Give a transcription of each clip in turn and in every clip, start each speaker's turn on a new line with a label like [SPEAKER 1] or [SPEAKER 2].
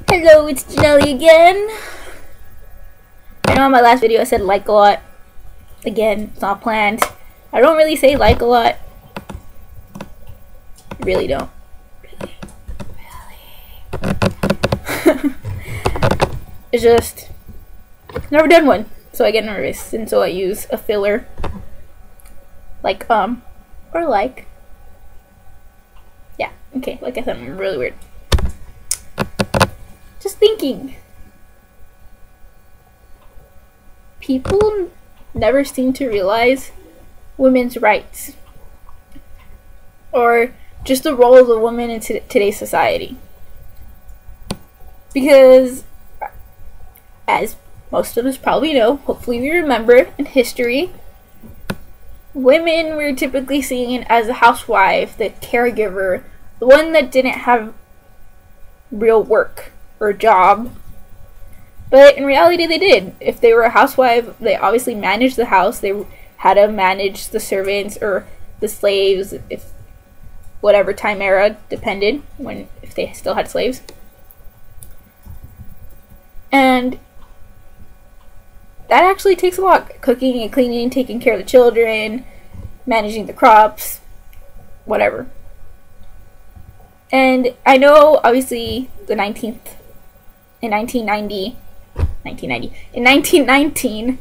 [SPEAKER 1] Hello, it's Janelle again. I know in my last video I said like a lot. Again, it's not planned. I don't really say like a lot. I really don't. Really. It's just never done one, so I get nervous, and so I use a filler like or like. Yeah, okay, like I said, I'm really weird. Just thinking. People never seem to realize women's rights or just the role of the woman in today's society. Because, as most of us probably know, hopefully we remember in history, women were typically seen as a housewife, the caregiver, the one that didn't have real work or job. But in reality they did. If they were a housewife, they obviously managed the house. They had to manage the servants or the slaves, if whatever time era depended, if they still had slaves. And that actually takes a lot. Cooking and cleaning, taking care of the children, managing the crops, whatever. And I know obviously in 1919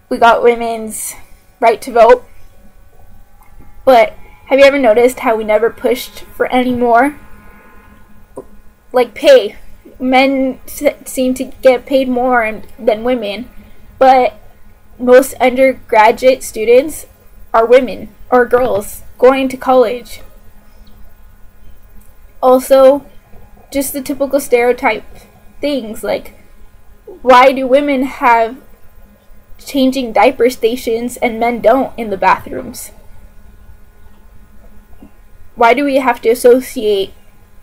[SPEAKER 1] we got women's right to vote, but have you ever noticed how we never pushed for any more, like, pay? Men seem to get paid more than women, but most undergraduate students are women or girls going to college. Also, just the typical stereotype things like, why do women have changing diaper stations and men don't in the bathrooms? Why do we have to associate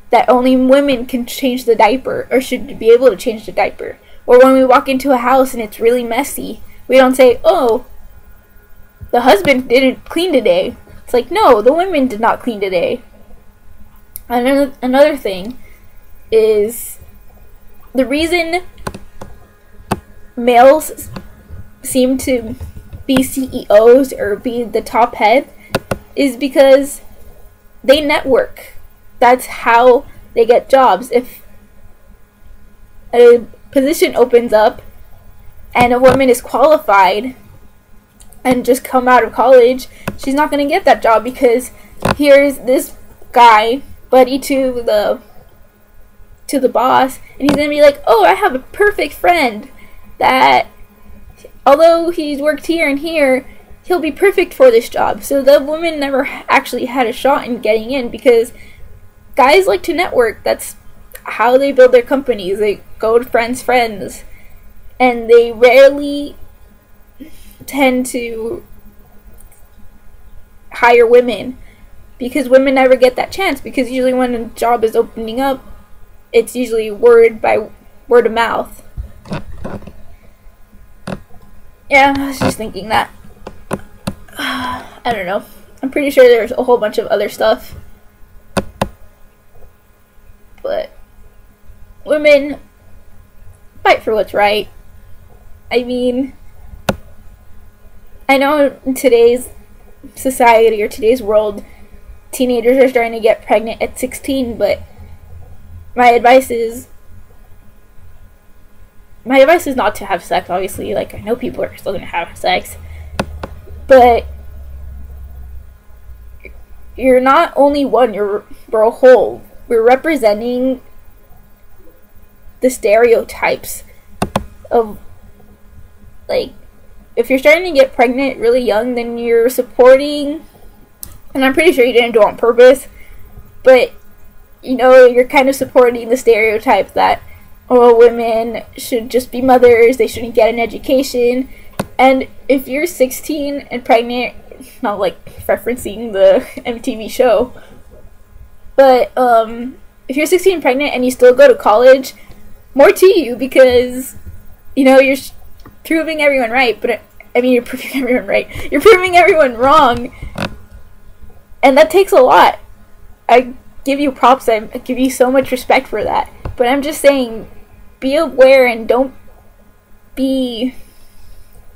[SPEAKER 1] that only women can change the diaper or should be able to change the diaper? Or when we walk into a house and it's really messy, we don't say, oh, the husband didn't clean today. It's like, no, the women did not clean today. Another thing is the reason males seem to be CEOs or be the top head is because they network. That's how they get jobs. If a position opens up and a woman is qualified and just come out of college, she's not going to get that job because here's this guy, buddy to the boss, and he's gonna be like, oh, I have a perfect friend that, although he's worked here and here, he'll be perfect for this job. So the woman never actually had a shot in getting in because guys like to network. That's how they build their companies. They go to friends, and they rarely tend to hire women because women never get that chance, because usually when a job is opening up, it's usually word of mouth. Yeah, I was just thinking that. I don't know. I'm pretty sure there's a whole bunch of other stuff. But women fight for what's right. I mean, I know in today's society or today's world, teenagers are starting to get pregnant at 16, but my advice is not to have sex, obviously. Like, I know people are still gonna have sex, but you're not only one, we're a whole. We're representing the stereotypes of, like, if you're starting to get pregnant really young, then you're supporting, and I'm pretty sure you didn't do it on purpose, but you know, you're kind of supporting the stereotype that, oh, women should just be mothers, they shouldn't get an education. And if you're 16 and pregnant, not like referencing the MTV show, but if you're 16 and pregnant and you still go to college, more to you, because, you know, you're proving everyone right, but I mean, you're proving everyone right. You're proving everyone wrong, and that takes a lot. I give you props. I give you so much respect for that. But I'm just saying, be aware and don't be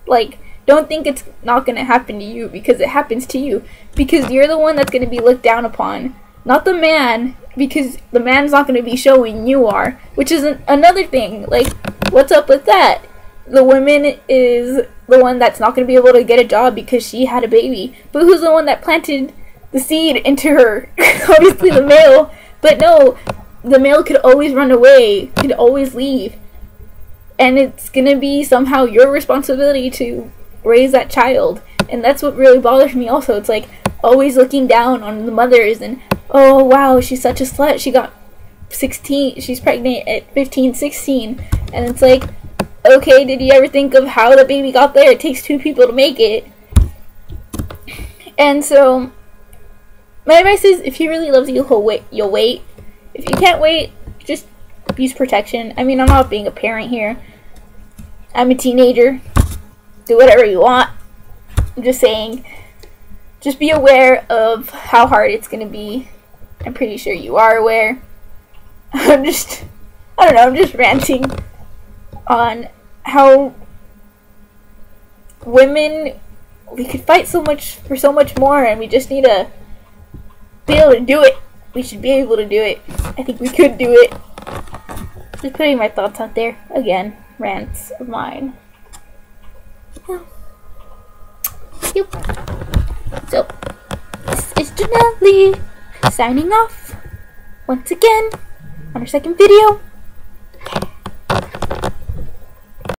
[SPEAKER 1] like, don't think it's not going to happen to you, because it happens to you. Because you're the one that's going to be looked down upon, not the man, because the man's not going to be showing, you are. Which is another thing. Like, what's up with that? The woman is the one that's not going to be able to get a job because she had a baby. But who's the one that planted the seed into her? Obviously the male. But no, the male could always run away, could always leave. And it's going to be somehow your responsibility to raise that child. And that's what really bothers me also. It's like always looking down on the mothers and, oh wow, she's such a slut. She got 16, she's pregnant at 15, 16. And it's like, okay, did you ever think of how the baby got there? It takes 2 people to make it. And so, my advice is, if he really loves you, you'll wait. If you can't wait, just use protection. I mean, I'm not being a parent here. I'm a teenager. Do whatever you want. I'm just saying, just be aware of how hard it's going to be. I'm pretty sure you are aware. I don't know, I'm just ranting on how women, we could fight so much for so much more, and we just need to be able to do it. We should be able to do it. I think we could do it. Just putting my thoughts out there. Again, rants of mine. Yep. So, this is Janelle Lee signing off once again on our second video.